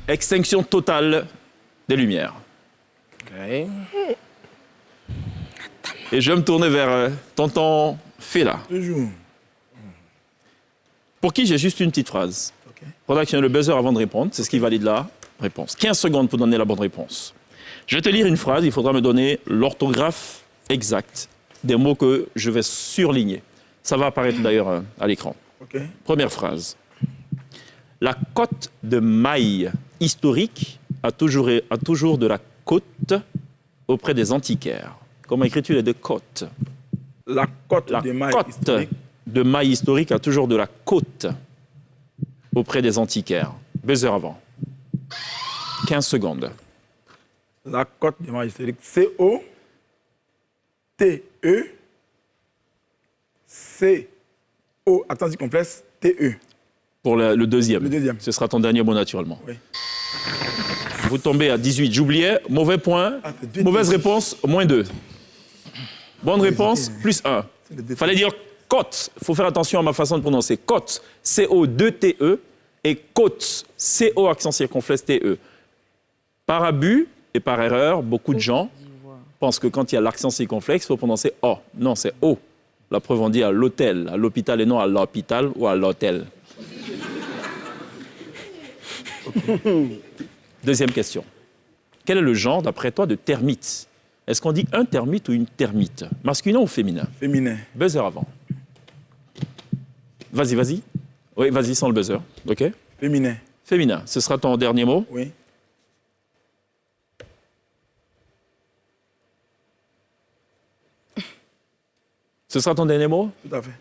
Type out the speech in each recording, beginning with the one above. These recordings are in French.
Extinction totale des lumières. Ok. Et je vais me tourner vers tonton Fela. Toujours. Pour qui j'ai juste une petite phrase. Ok. Faudra qu'il y ait le buzzer avant de répondre, c'est ce qui valide la réponse. 15 secondes pour donner la bonne réponse. Je vais te lire une phrase, il faudra me donner l'orthographe exacte des mots que je vais surligner. Ça va apparaître d'ailleurs à l'écran. Ok. Première phrase. La côte de mailles historique a toujours de la côte auprès des antiquaires. Comment écris-tu les deux côtes? La côte La de maille côte historique. de mailles historique a toujours de la côte auprès des antiquaires. Buzzer avant. 15 secondes. La côte de maille historique. C-O-T-E. C-O. Attention complexe. T-E. Pour le deuxième. Le deuxième. Ce sera ton dernier mot naturellement. Oui. Vous tombez à 18. J'oubliais, mauvais point. Ah, c'est 18. Mauvaise réponse, moins 2. Bonne réponse, plus 1. le Fallait dire côte. Il faut faire attention à ma façon de prononcer. Côte, C-O-2-T-E. Et côte, C-O accent circonflexe T-E. Par abus et par erreur, beaucoup de gens pensent que quand il y a l'accent circonflexe, il faut prononcer O. Non, c'est O. La preuve, on dit à l'hôtel, à l'hôpital et non à l'hôpital ou à l'hôtel. Deuxième question. Quel est le genre, d'après toi, de termite? Est-ce qu'on dit un termite ou une termite? Masculin ou féminin? Féminin. Buzzer avant. Vas-y, vas-y. Oui, vas-y, sans le buzzer. OK? Féminin. Féminin. Ce sera ton dernier mot? Oui. Ce sera ton dernier mot? Tout à fait.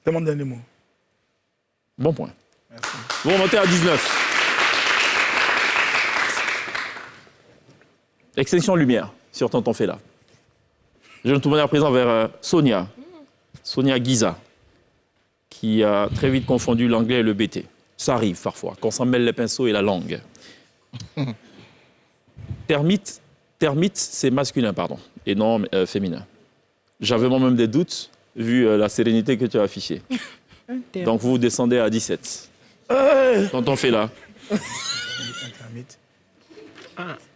C'est mon dernier mot. Bon point. Merci. Vous remontez à 19. Extinction lumière sur tonton Fela. Je vais me tourner à présent vers Sonia. Sonia Giza, qui a très vite confondu l'anglais et le BT. Ça arrive parfois, qu'on s'en mêle les pinceaux et la langue. Termite, c'est masculin, pardon, et non féminin. J'avais moi-même des doutes, vu la sérénité que tu as affichée. Donc vous descendez à 17. Tonton Fela. Un termite.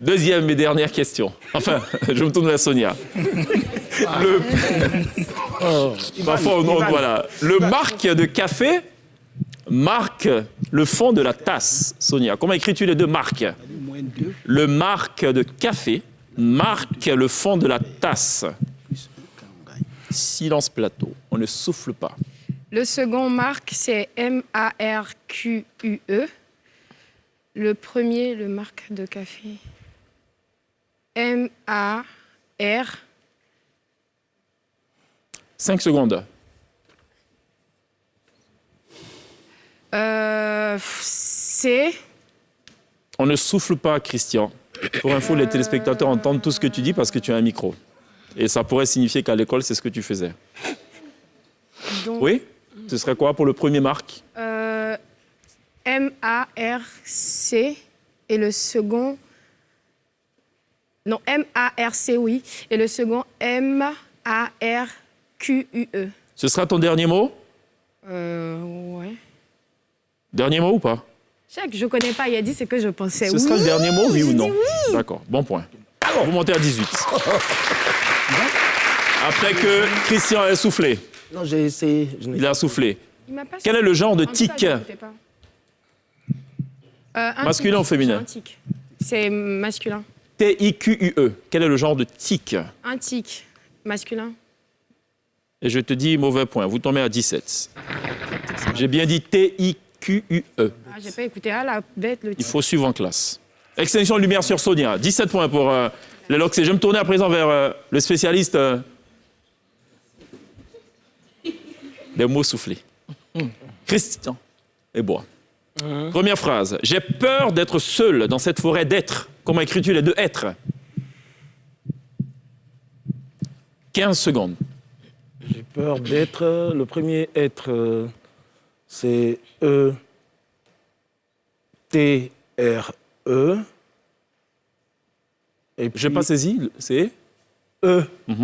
Deuxième et dernière question. Enfin, je me tourne vers Sonia. Voilà. Le marque de café marque le fond de la tasse, Sonia. Comment écris-tu les deux marques? Le marque de café marque le fond de la tasse. Silence plateau. On ne souffle pas. Le second marque, c'est M-A-R-Q-U-E. Le premier, le marque de café. M-A-R. 5 secondes. C. On ne souffle pas, Christian. Pour info, les téléspectateurs entendent tout ce que tu dis parce que tu as un micro. Et ça pourrait signifier qu'à l'école, c'est ce que tu faisais. Donc, Oui? Ce serait quoi pour le premier marque? M-A-R-C. Et le second... Non, M-A-R-C, oui. Et le second, M-A-R-Q-U-E. Ce sera ton dernier mot? Ouais. Dernier mot ou pas? Je connais pas, il a dit ce que je pensais. Ce sera le dernier mot, oui ou non? Oui. D'accord, bon point. Vous montez à 18. Après que Christian ait soufflé. Non, j'ai essayé. Il a soufflé. Il m'a pas Quel est le genre de En tout cas, tic? j'écoutais pas. Un Masculin tic. ou féminin? Un tic. C'est masculin. T-I-Q-U-E. Quel est le genre de tic? Un tic. Masculin. Et je te dis mauvais point. Vous tombez à 17. J'ai bien dit T-I-Q-U-E. Ah, j'ai pas écouté. Ah, la bête, le Il tic. faut suivre en classe. Extinction de lumière sur Sonia. 17 points pour les Loxés. Je vais me tourner à présent vers le spécialiste des mots soufflés. Christian et Bois. Première phrase. J'ai peur d'être seul dans cette forêt d'êtres. Comment écris-tu les deux êtres? 15 secondes. J'ai peur d'être. Le premier être, c'est E-T-R-E. Et puis Je n'ai pas saisi. C'est E-T-R-E.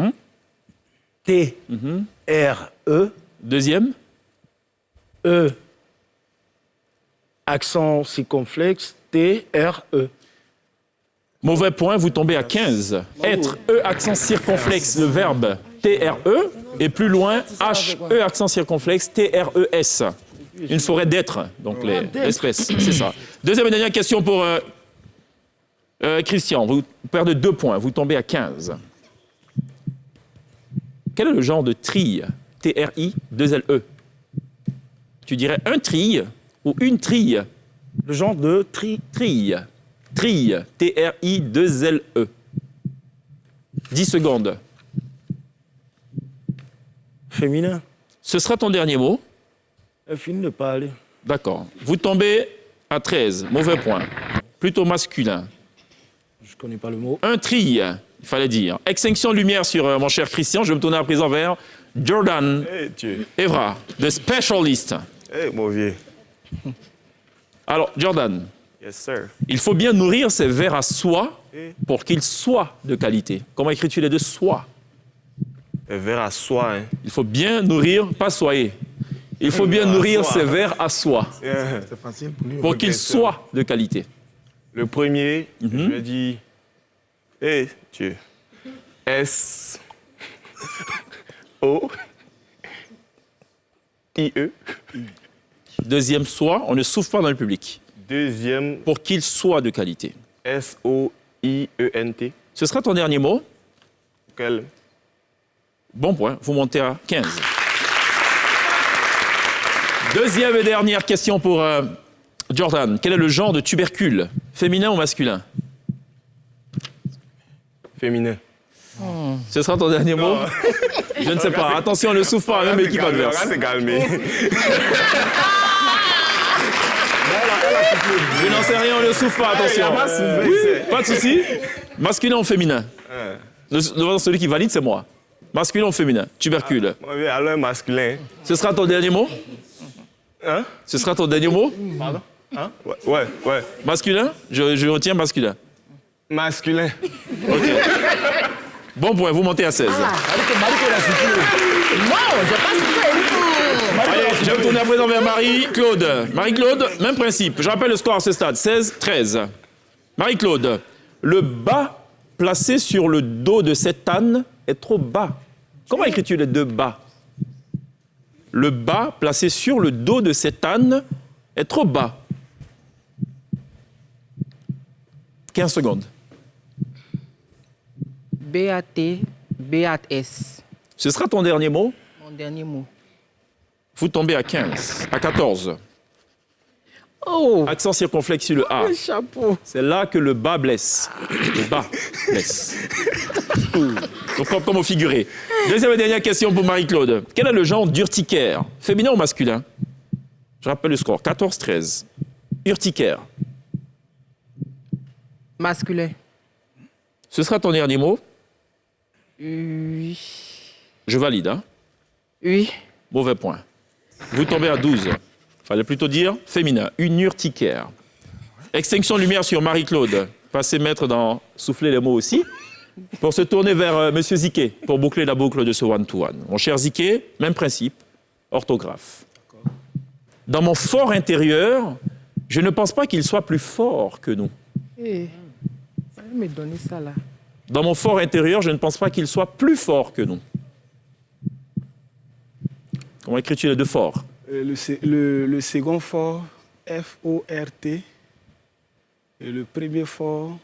deuxième. E. Accent circonflexe. T-R-E. Mauvais point, vous tombez à 15. Être, E accent circonflexe, le verbe T-R-E, et plus loin, H-E accent circonflexe, T-R-E-S. Une forêt d'être, donc l'espèce, c'est ça. Deuxième et dernière question pour Christian. Vous perdez 2 points, vous tombez à 15. Quel est le genre de trille? T-R-I, 2-L-E. Tu dirais un trille ou une trille? Le genre de Trille. Trille. T-R-I-2-L-E. 10 secondes. féminin. Ce sera ton dernier mot. Elle finit de parler. D'accord. Vous tombez à 13. Mauvais point. Plutôt masculin. Je ne connais pas le mot. Un trille, il fallait dire. Extinction de lumière sur mon cher Christian. Je vais me tourner à présent vers Jordan Evra, the specialist. Mon vieux. Alors, Jordan, Yes, sir. il faut bien nourrir ces vers à soie pour qu'ils soient de qualité. Comment écris-tu les deux soie? Un verre à soie, hein. Il faut bien nourrir, pas soyer. Il faut bien nourrir soie. ces vers à soie C'est facile pour lui. pour qu'ils soient de qualité. Le premier, je me dis, Dieu. S. O. I-E. Deuxième soie, on ne souffle pas dans le public. Deuxième, Pour qu'ils soient de qualité. S-O-I-E-N-T. Ce sera ton dernier mot. Quel? Bon point, vous montez à 15. Deuxième et dernière question pour Jordan. Quel est le genre de tubercule? Féminin ou masculin? Féminin. Ce sera ton dernier mot? Je ne sais pas. Attention, ne souffle pas à la même équipe adverse. C'est calmé. Je n'en sais rien, on ne souffle pas, attention. Oui, pas de souci. Masculin ou féminin? Celui qui valide, c'est moi. Masculin ou féminin? Tubercule. Alors, masculin. Ce sera ton dernier mot? Hein? Ce sera ton dernier mot? Pardon? Hein? Ouais. Masculin? Je retiens masculin. Masculin. Bon point, vous montez à 16. Allez, je vais me tourner à présent vers Marie-Claude. Marie-Claude, même principe. Je rappelle le score à ce stade, 16-13. Marie-Claude, le bas placé sur le dos de cet âne est trop bas. Comment écris-tu les deux bas? Le bas placé sur le dos de cet âne est trop bas. 15 secondes. B-A-T, B-A-S. Ce sera ton dernier mot. Mon dernier mot. Vous tombez à 15, à 14. Oh, Accent circonflexe sur le A. le chapeau. C'est là que le bas blesse. Le bas blesse. Donc, comme au figuré. Deuxième et dernière question pour Marie-Claude. Quel est le genre d'urticaire? Féminin ou masculin? Je rappelle le score, 14-13. Urticaire. Masculin. Ce sera ton dernier mot. Oui. Je valide, hein? Oui. Mauvais point. Vous tombez à 12. Fallait plutôt dire féminin. Une urticaire. Extinction de lumière sur Marie-Claude. Passez maître dans souffler les mots aussi. Pour se tourner vers Monsieur Ziquet, pour boucler la boucle de ce one-to-one. Mon cher Ziquet, même principe, orthographe. Dans mon fort intérieur, je ne pense pas qu'il soit plus fort que nous. Ça va me donner ça là. Dans mon fort intérieur, je ne pense pas qu'il soit plus fort que nous. Comment écris-tu les deux forts? Le second fort, F-O-R-T. Et le premier fort,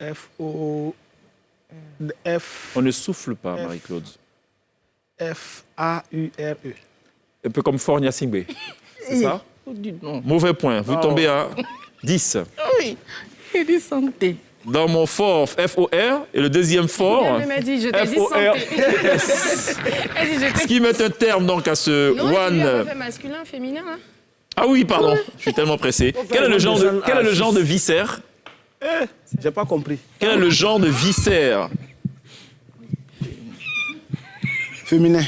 F-O... F... On ne souffle pas, Marie-Claude. F-A-U-R-E. Un peu comme Fort Nyasingbe. C'est ça? Oh, dis donc. Mauvais point. Vous tombez à 10. Oui. Il dit santé. Dans mon fort, F-O-R, et le deuxième fort, Elle m'a dit, je t'ai dit F-O-R-S. santé. Elle dit, je Ce t'ai qui met un terme donc à ce Non, tu lui as one. pas fait masculin, féminin, hein? Ah oui, pardon, je suis tellement pressé. Quel est le genre de viscère? J'ai pas compris. Quel est le genre de viscère? Féminin.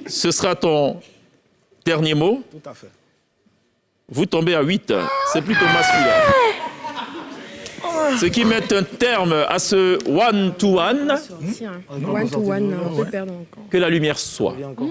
Ce sera ton dernier mot. Tout à fait. Vous tombez à 8. C'est plutôt masculin. Ce qui met un terme à ce one-to-one, Tiens, one to one, on peut perdre encore. que la lumière soit. Et encore.